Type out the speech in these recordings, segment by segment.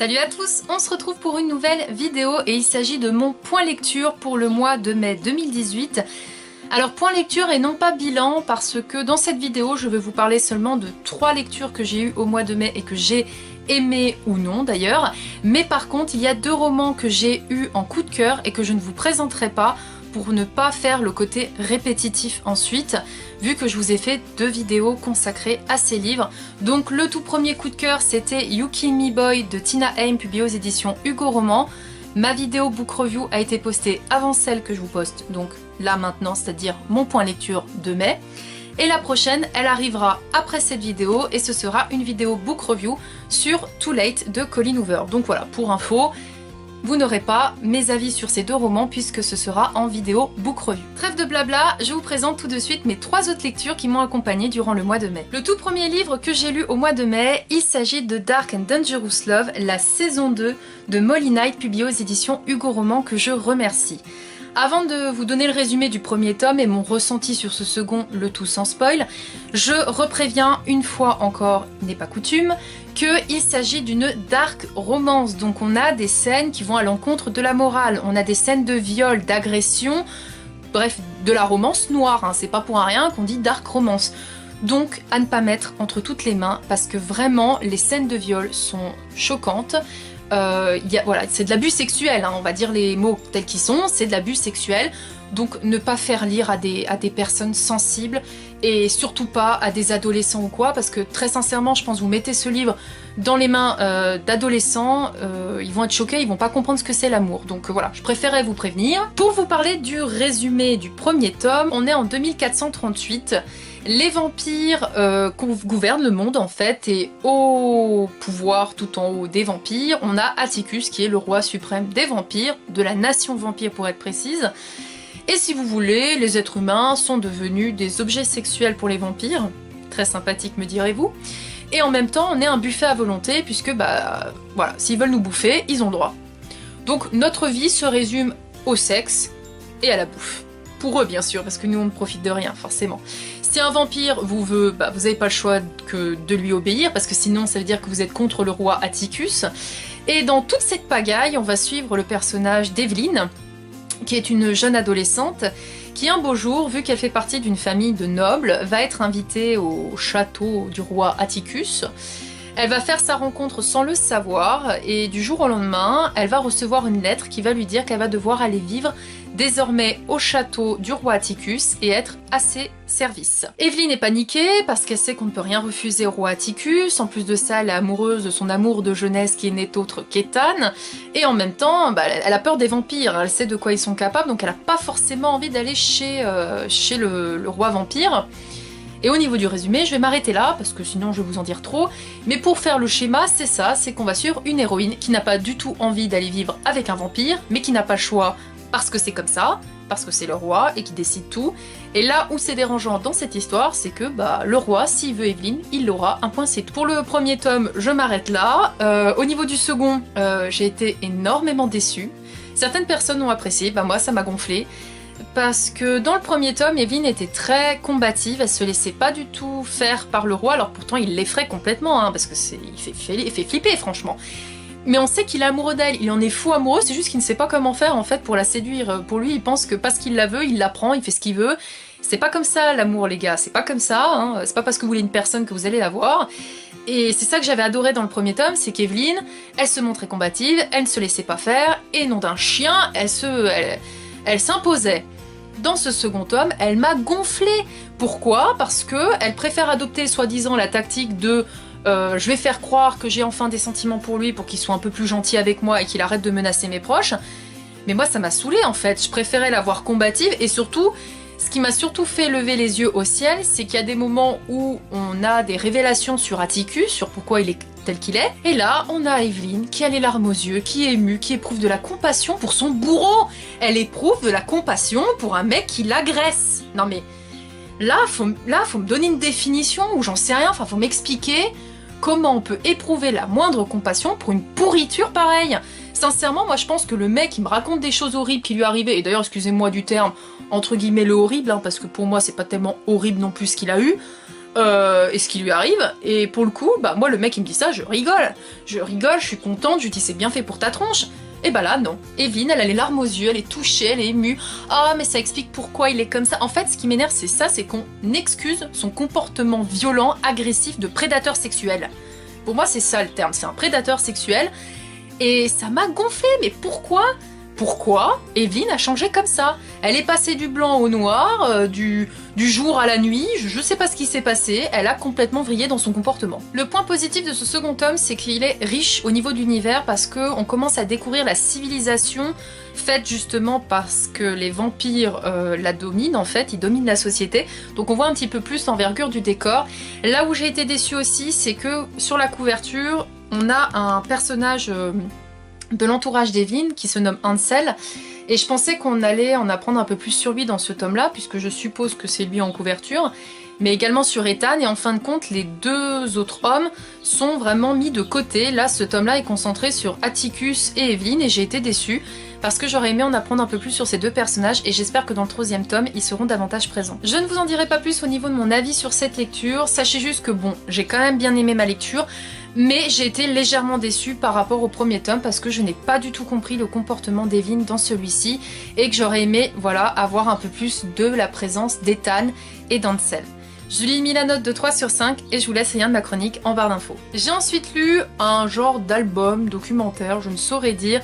Salut à tous, on se retrouve pour une nouvelle vidéo et il s'agit de mon point lecture pour le mois de mai 2018. Alors point lecture et non pas bilan parce que dans cette vidéo je vais vous parler seulement de 3 lectures que j'ai eues au mois de mai et que j'ai aimé ou non d'ailleurs. Mais par contre il y a 2 romans que j'ai eu en coup de cœur et que je ne vous présenterai pas pour ne pas faire le côté répétitif ensuite, vu que je vous ai fait 2 vidéos consacrées à ces livres. Donc le tout premier coup de cœur c'était You Kill Me Boy de Tina Haim, publié aux éditions Hugo Roman. Ma vidéo book review a été postée avant celle que je vous poste, donc là maintenant, c'est-à-dire mon point lecture de mai. Et la prochaine, elle arrivera après cette vidéo et ce sera une vidéo book review sur Too Late de Colleen Hoover. Donc voilà, pour info, vous n'aurez pas mes avis sur ces 2 romans puisque ce sera en vidéo book review. Trêve de blabla, je vous présente tout de suite mes 3 autres lectures qui m'ont accompagnée durant le mois de mai. Le tout premier livre que j'ai lu au mois de mai, il s'agit de Dark and Dangerous Love, la saison 2 de Molly Knight, publiée aux éditions Hugo Roman, que je remercie. Avant de vous donner le résumé du premier tome et mon ressenti sur ce second, le tout sans spoil, je repréviens une fois encore, n'est pas coutume, qu'il s'agit d'une dark romance. Donc on a des scènes qui vont à l'encontre de la morale, on a des scènes de viol, d'agression, bref, de la romance noire, hein. C'est pas pour rien qu'on dit dark romance. Donc à ne pas mettre entre toutes les mains parce que vraiment les scènes de viol sont choquantes. Voilà, c'est de l'abus sexuel, hein, on va dire les mots tels qu'ils sont, c'est de l'abus sexuel, donc ne pas faire lire à des personnes sensibles et surtout pas à des adolescents ou quoi, parce que très sincèrement je pense que vous mettez ce livre dans les mains d'adolescents, ils vont être choqués, ils vont pas comprendre ce que c'est l'amour, donc voilà, je préférais vous prévenir. Pour vous parler du résumé du premier tome, on est en 2438. Les vampires gouvernent le monde en fait, et au pouvoir tout en haut des vampires, on a Atticus qui est le roi suprême des vampires, de la nation vampire pour être précise. Et si vous voulez, les êtres humains sont devenus des objets sexuels pour les vampires, très sympathique me direz-vous, et en même temps on est un buffet à volonté puisque bah voilà, s'ils veulent nous bouffer, ils ont le droit. Donc notre vie se résume au sexe et à la bouffe. Pour eux bien sûr, parce que nous on ne profite de rien forcément. Si un vampire vous veut, bah, vous n'avez pas le choix que de lui obéir, parce que sinon ça veut dire que vous êtes contre le roi Atticus. Et dans toute cette pagaille, on va suivre le personnage d'Evelyn, qui est une jeune adolescente, qui un beau jour, vu qu'elle fait partie d'une famille de nobles, va être invitée au château du roi Atticus. Elle va faire sa rencontre sans le savoir, et du jour au lendemain, elle va recevoir une lettre qui va lui dire qu'elle va devoir aller vivre désormais au château du roi Atticus et être à ses services. Evelyn est paniquée parce qu'elle sait qu'on ne peut rien refuser au roi Atticus, en plus de ça elle est amoureuse de son amour de jeunesse qui n'est autre qu'Ethan, et en même temps bah, elle a peur des vampires, elle sait de quoi ils sont capables, donc elle n'a pas forcément envie d'aller chez le roi vampire. Et au niveau du résumé, je vais m'arrêter là, parce que sinon je vais vous en dire trop, mais pour faire le schéma, c'est ça, c'est qu'on va suivre une héroïne qui n'a pas du tout envie d'aller vivre avec un vampire, mais qui n'a pas le choix parce que c'est comme ça, parce que c'est le roi et qui décide tout. Et là où c'est dérangeant dans cette histoire, c'est que bah, le roi, s'il veut Evelyn, il l'aura, un point c'est tout. Pour le premier tome, je m'arrête là. Au niveau du second, j'ai été énormément déçue. Certaines personnes ont apprécié, bah moi ça m'a gonflé. Parce que dans le premier tome, Evelyn était très combative, elle se laissait pas du tout faire par le roi, alors pourtant il l'effraie complètement, hein, parce que il fait flipper franchement. Mais on sait qu'il est amoureux d'elle, il en est fou amoureux, c'est juste qu'il ne sait pas comment faire en fait pour la séduire. Pour lui, il pense que parce qu'il la veut, il la prend, il fait ce qu'il veut. C'est pas comme ça l'amour les gars, c'est pas comme ça, hein. C'est pas parce que vous voulez une personne que vous allez la voir. Et c'est ça que j'avais adoré dans le premier tome, c'est qu'Evelyn, elle se montrait combative, elle ne se laissait pas faire, et nom d'un chien, elle s'imposait. Dans ce second tome, elle m'a gonflé. Pourquoi? Parce que elle préfère adopter soi-disant la tactique de je vais faire croire que j'ai enfin des sentiments pour lui pour qu'il soit un peu plus gentil avec moi et qu'il arrête de menacer mes proches. Mais moi ça m'a saoulée en fait, je préférais la voir combative et surtout, ce qui m'a surtout fait lever les yeux au ciel, c'est qu'il y a des moments où on a des révélations sur Atticus, sur pourquoi il est tel qu'il est, et là on a Evelyn qui a les larmes aux yeux, qui est émue, qui éprouve de la compassion pour son bourreau. Elle éprouve de la compassion pour un mec qui l'agresse. Non mais là faut me donner une définition ou j'en sais rien, enfin faut m'expliquer comment on peut éprouver la moindre compassion pour une pourriture pareille. Sincèrement, moi je pense que le mec il me raconte des choses horribles qui lui arrivaient, et d'ailleurs excusez-moi du terme, entre guillemets le horrible, hein, parce que pour moi c'est pas tellement horrible non plus ce qu'il a eu, et ce qui lui arrive, et pour le coup, bah moi le mec il me dit ça, je rigole, je suis contente, je lui dis c'est bien fait pour ta tronche, et bah là non, Evelyne elle a les larmes aux yeux, elle est touchée, elle est émue, ah mais ça explique pourquoi il est comme ça, en fait ce qui m'énerve c'est ça, c'est qu'on excuse son comportement violent, agressif de prédateur sexuel. Pour moi c'est ça le terme, c'est un prédateur sexuel, et ça m'a gonflé, mais pourquoi Evelyne a changé comme ça? Elle est passée du blanc au noir, du jour à la nuit, je sais pas ce qui s'est passé, elle a complètement vrillé dans son comportement. Le point positif de ce second tome, c'est qu'il est riche au niveau d'univers parce qu'on commence à découvrir la civilisation faite justement parce que les vampires la dominent en fait, ils dominent la société, donc on voit un petit peu plus l'envergure du décor. Là où j'ai été déçue aussi, c'est que sur la couverture, on a un personnage de l'entourage d'Evelyne qui se nomme Ansel, et je pensais qu'on allait en apprendre un peu plus sur lui dans ce tome-là, puisque je suppose que c'est lui en couverture, mais également sur Ethan, et en fin de compte, les deux autres hommes sont vraiment mis de côté. Là, ce tome-là est concentré sur Atticus et Evelyne, et j'ai été déçue, parce que j'aurais aimé en apprendre un peu plus sur ces deux personnages, et j'espère que dans le troisième tome, ils seront davantage présents. Je ne vous en dirai pas plus au niveau de mon avis sur cette lecture, sachez juste que bon, j'ai quand même bien aimé ma lecture, mais j'ai été légèrement déçue par rapport au premier tome parce que je n'ai pas du tout compris le comportement d'Evelyne dans celui-ci et que j'aurais aimé, voilà, avoir un peu plus de la présence d'Ethan et d'Ansel. Je lui ai mis la note de 3 sur 5 et je vous laisse lien de ma chronique en barre d'infos. J'ai ensuite lu un genre d'album, documentaire, je ne saurais dire,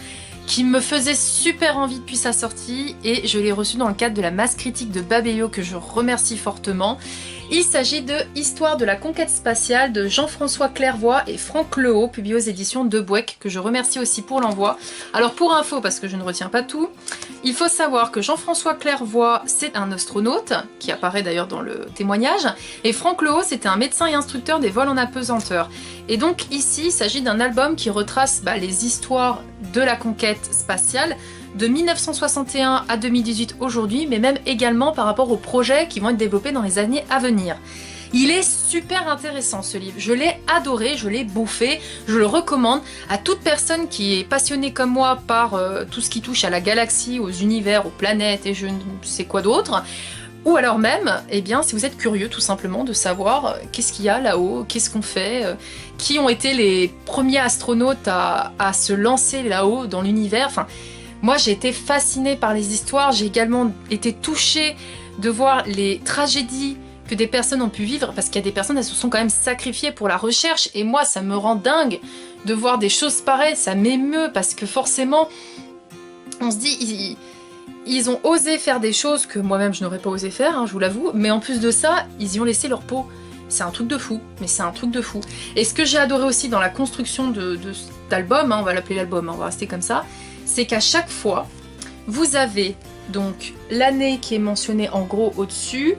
qui me faisait super envie depuis sa sortie et je l'ai reçu dans le cadre de la masse critique de Babelio que je remercie fortement. Il s'agit de Histoire de la conquête spatiale de Jean-François Clairvoy et Franck Lehaut, publié aux éditions de Bouec, que je remercie aussi pour l'envoi. Alors pour info, parce que je ne retiens pas tout, il faut savoir que Jean-François Clairvoy, c'est un astronaute, qui apparaît d'ailleurs dans le témoignage, et Franck Lehaut, c'était un médecin et instructeur des vols en apesanteur. Et donc ici, il s'agit d'un album qui retrace les histoires de la conquête spatiale, de 1961 à 2018 aujourd'hui, mais même également par rapport aux projets qui vont être développés dans les années à venir. Il est super intéressant ce livre, je l'ai adoré, je l'ai bouffé, je le recommande à toute personne qui est passionnée comme moi par tout ce qui touche à la galaxie, aux univers, aux planètes et je ne sais quoi d'autre. Ou alors même, eh bien, si vous êtes curieux tout simplement de savoir qu'est-ce qu'il y a là-haut, qu'est-ce qu'on fait, qui ont été les premiers astronautes à se lancer là-haut dans l'univers, enfin... Moi, j'ai été fascinée par les histoires, j'ai également été touchée de voir les tragédies que des personnes ont pu vivre, parce qu'il y a des personnes, elles se sont quand même sacrifiées pour la recherche, et moi, ça me rend dingue de voir des choses pareilles, ça m'émeut, parce que forcément, on se dit, ils ont osé faire des choses que moi-même, je n'aurais pas osé faire, hein, je vous l'avoue, mais en plus de ça, ils y ont laissé leur peau. C'est un truc de fou, mais c'est un truc de fou. Et ce que j'ai adoré aussi dans la construction de cet album, hein, on va l'appeler l'album, hein, on va rester comme ça, c'est qu'à chaque fois, vous avez donc l'année qui est mentionnée en gros au-dessus,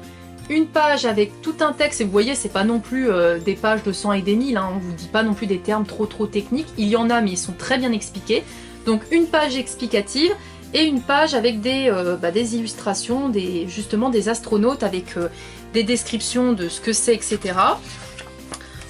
une page avec tout un texte, et vous voyez, c'est pas non plus des pages de 100 et des 1000, hein, on vous dit pas non plus des termes trop techniques, il y en a mais ils sont très bien expliqués. Donc une page explicative et une page avec des illustrations, justement des astronautes avec des descriptions de ce que c'est, etc.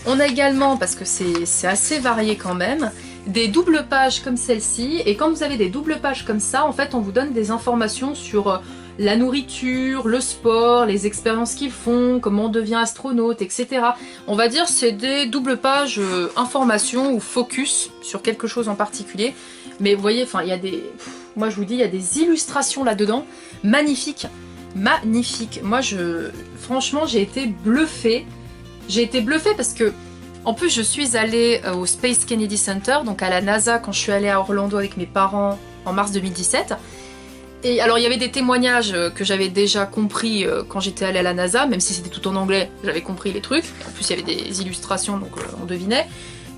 On a également, parce que c'est assez varié quand même, des doubles pages comme celle-ci, et quand vous avez des doubles pages comme ça, en fait on vous donne des informations sur la nourriture, le sport, les expériences qu'ils font, comment on devient astronaute, etc. On va dire c'est des doubles pages informations ou focus sur quelque chose en particulier, mais vous voyez, enfin il y a des... Moi je vous dis, il y a des illustrations là-dedans, magnifiques, magnifiques. Moi franchement j'ai été bluffée, parce que en plus, je suis allée au Space Kennedy Center, donc à la NASA, quand je suis allée à Orlando avec mes parents en mars 2017. Et alors, il y avait des témoignages que j'avais déjà compris quand j'étais allée à la NASA, même si c'était tout en anglais, j'avais compris les trucs. En plus, il y avait des illustrations, donc on devinait.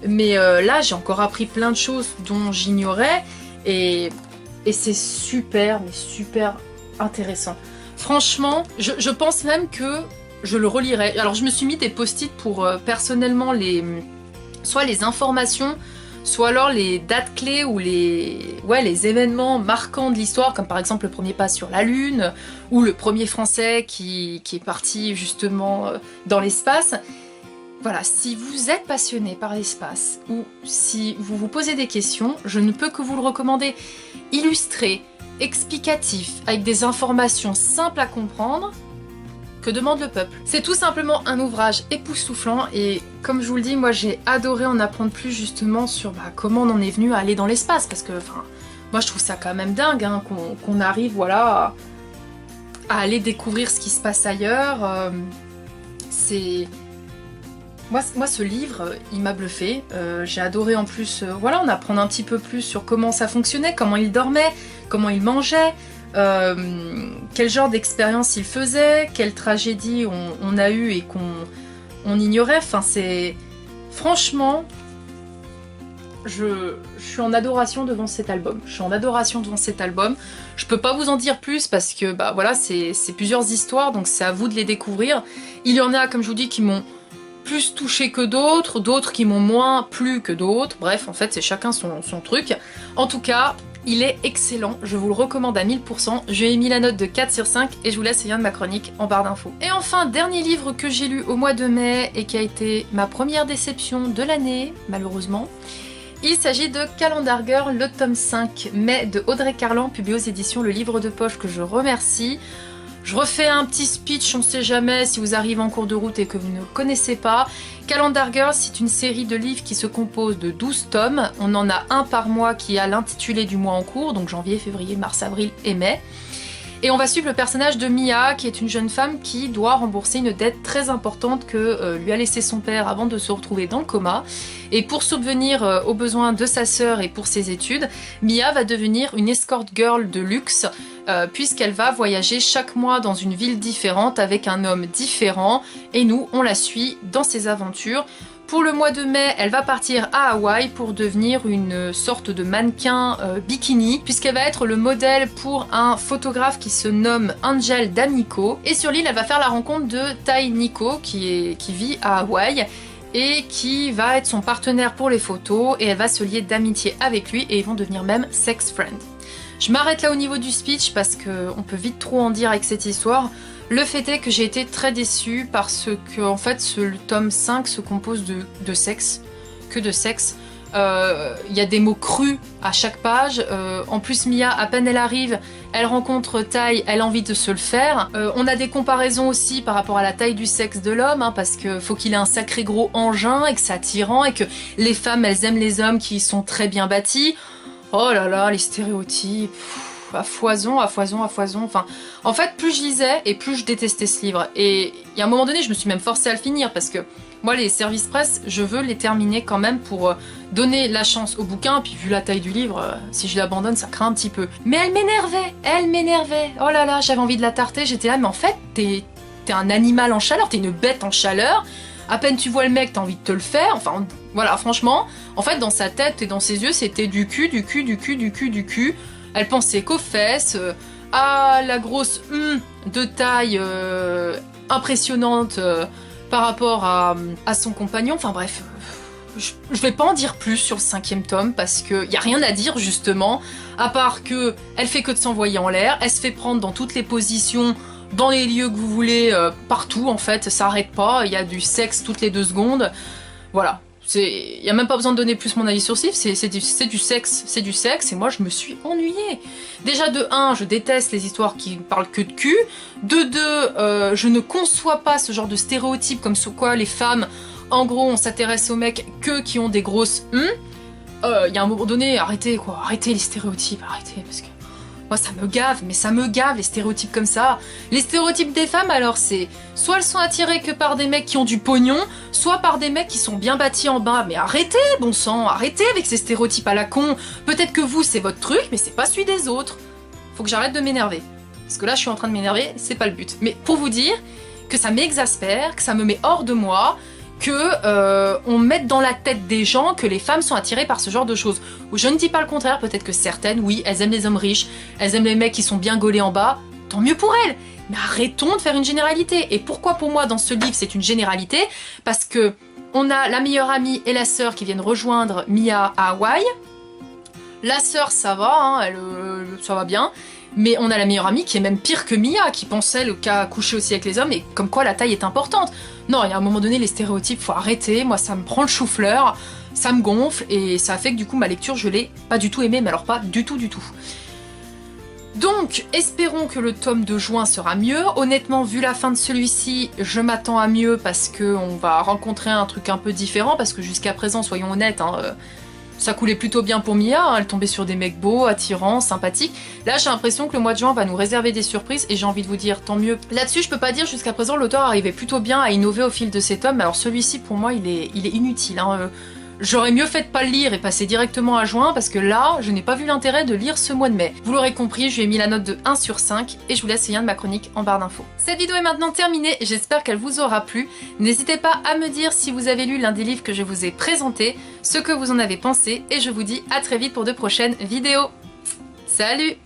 Mais là, j'ai encore appris plein de choses dont j'ignorais. Et c'est super, mais super intéressant. Franchement, je pense même que je le relirai. Alors je me suis mis des post-it pour personnellement soit les informations, soit alors les dates clés ou les événements marquants de l'histoire, comme par exemple le premier pas sur la Lune, ou le premier Français qui est parti justement dans l'espace. Voilà, si vous êtes passionné par l'espace, ou si vous vous posez des questions, je ne peux que vous le recommander. Illustré, explicatif, avec des informations simples à comprendre, que demande le peuple. C'est tout simplement un ouvrage époustouflant et comme je vous le dis, moi j'ai adoré en apprendre plus justement sur comment on en est venu à aller dans l'espace parce que moi je trouve ça quand même dingue hein, qu'on arrive voilà à aller découvrir ce qui se passe ailleurs. C'est... Moi ce livre, il m'a bluffé. J'ai adoré en plus, voilà, en apprendre un petit peu plus sur comment ça fonctionnait, comment il dormait, comment il mangeait, quel genre d'expérience il faisait, quelle tragédie on a eu et qu'on ignorait. Enfin, c'est... Franchement, je suis en adoration devant cet album. Je suis en adoration devant cet album. Je peux pas vous en dire plus parce que, voilà, c'est plusieurs histoires, donc c'est à vous de les découvrir. Il y en a, comme je vous dis, qui m'ont plus touché que d'autres, d'autres qui m'ont moins plu que d'autres. Bref, en fait, c'est chacun son truc. En tout cas, il est excellent, je vous le recommande à 1000%. J'ai mis la note de 4 sur 5 et je vous laisse le lien de ma chronique en barre d'infos. Et enfin, dernier livre que j'ai lu au mois de mai et qui a été ma première déception de l'année, malheureusement. Il s'agit de Calendar Girl, le tome 5 mai de Audrey Carlan, publié aux éditions Le Livre de Poche, que je remercie. Je refais un petit speech, on ne sait jamais si vous arrivez en cours de route et que vous ne connaissez pas. Calendar Girl, c'est une série de livres qui se compose de 12 tomes. On en a un par mois qui a l'intitulé du mois en cours, donc janvier, février, mars, avril et mai. Et on va suivre le personnage de Mia, qui est une jeune femme qui doit rembourser une dette très importante que lui a laissé son père avant de se retrouver dans le coma. Et pour subvenir aux besoins de sa sœur et pour ses études, Mia va devenir une escort girl de luxe, puisqu'elle va voyager chaque mois dans une ville différente avec un homme différent. Et nous, on la suit dans ses aventures. Pour le mois de mai, elle va partir à Hawaï pour devenir une sorte de mannequin bikini, puisqu'elle va être le modèle pour un photographe qui se nomme Angel D'Amico. Et sur l'île, elle va faire la rencontre de Tai Nico, qui vit à Hawaï, et qui va être son partenaire pour les photos, et elle va se lier d'amitié avec lui, et ils vont devenir même sex friends. Je m'arrête là au niveau du speech, parce qu'on peut vite trop en dire avec cette histoire. Le fait est que j'ai été très déçue parce que en fait le tome 5 se compose de sexe, que de sexe. Il y a des mots crus à chaque page. En plus Mia, à peine elle arrive, elle rencontre Tai, elle a envie de se le faire. On a des comparaisons aussi par rapport à la taille du sexe de l'homme, hein, parce que faut qu'il ait un sacré gros engin et que c'est attirant et que les femmes elles aiment les hommes qui sont très bien bâtis. Oh là là, les stéréotypes... à foison, à foison, à foison. Enfin, en fait, plus je lisais et plus je détestais ce livre. Et il y a un moment donné, je me suis même forcée à le finir parce que moi, les services presse, je veux les terminer quand même pour donner la chance au bouquin. Puis vu la taille du livre, si je l'abandonne, ça craint un petit peu. Mais elle m'énervait. Oh là là, j'avais envie de la tarter. J'étais là, mais en fait, t'es un animal en chaleur, t'es une bête en chaleur. À peine tu vois le mec, t'as envie de te le faire. Enfin, voilà, franchement, en fait, dans sa tête et dans ses yeux, c'était du cul, du cul, du cul, du cul, du cul. Elle pensait qu'aux fesses, à la grosse de taille impressionnante par rapport à son compagnon. Enfin bref, je vais pas en dire plus sur le 5e tome parce qu'il n'y a rien à dire justement, à part que elle fait que de s'envoyer en l'air, elle se fait prendre dans toutes les positions, dans les lieux que vous voulez, partout en fait, ça arrête pas, il y a du sexe toutes les 2 secondes, voilà. Il n'y a même pas besoin de donner plus mon avis sur ce livre, c'est du sexe, et moi je me suis ennuyée. Déjà de 1, je déteste les histoires qui parlent que de cul, de 2, je ne conçois pas ce genre de stéréotypes comme sur quoi les femmes, en gros on s'intéresse aux mecs que qui ont des grosses il y a un moment donné, arrêtez quoi, arrêtez les stéréotypes, arrêtez, parce que... Moi ça me gave, mais ça me gave les stéréotypes comme ça. Les stéréotypes des femmes alors c'est soit elles sont attirées que par des mecs qui ont du pognon, soit par des mecs qui sont bien bâtis en bas. Mais arrêtez bon sang, arrêtez avec ces stéréotypes à la con. Peut-être que vous c'est votre truc mais c'est pas celui des autres. Faut que j'arrête de m'énerver. Parce que là je suis en train de m'énerver, c'est pas le but. Mais pour vous dire que ça m'exaspère, que ça me met hors de moi, que on mette dans la tête des gens que les femmes sont attirées par ce genre de choses. Je ne dis pas le contraire, peut-être que certaines, oui, elles aiment les hommes riches, elles aiment les mecs qui sont bien gaulés en bas, tant mieux pour elles. Mais arrêtons de faire une généralité. Et pourquoi pour moi dans ce livre c'est une généralité? Parce que on a la meilleure amie et la sœur qui viennent rejoindre Mia à Hawaï. La sœur ça va, hein, ça va bien. Mais on a la meilleure amie qui est même pire que Mia, qui pensait le cas coucher aussi avec les hommes, et comme quoi la taille est importante. Non, il y a un moment donné, les stéréotypes, faut arrêter, moi ça me prend le chou-fleur, ça me gonfle, et ça fait que du coup ma lecture, je l'ai pas du tout aimée, mais alors pas du tout du tout. Donc, espérons que le tome de juin sera mieux. Honnêtement, vu la fin de celui-ci, je m'attends à mieux parce qu'on va rencontrer un truc un peu différent, parce que jusqu'à présent, soyons honnêtes, hein, ça coulait plutôt bien pour Mia, hein, elle tombait sur des mecs beaux, attirants, sympathiques. Là, j'ai l'impression que le mois de juin va nous réserver des surprises et j'ai envie de vous dire tant mieux. Là-dessus, je peux pas dire jusqu'à présent, l'auteur arrivait plutôt bien à innover au fil de ses tomes, alors celui-ci, pour moi, il est inutile. Hein. J'aurais mieux fait de pas le lire et passer directement à juin parce que là, je n'ai pas vu l'intérêt de lire ce mois de mai. Vous l'aurez compris, je lui ai mis la note de 1 sur 5 et je vous laisse le lien de ma chronique en barre d'infos. Cette vidéo est maintenant terminée, j'espère qu'elle vous aura plu. N'hésitez pas à me dire si vous avez lu l'un des livres que je vous ai présentés, ce que vous en avez pensé et je vous dis à très vite pour de prochaines vidéos. Salut!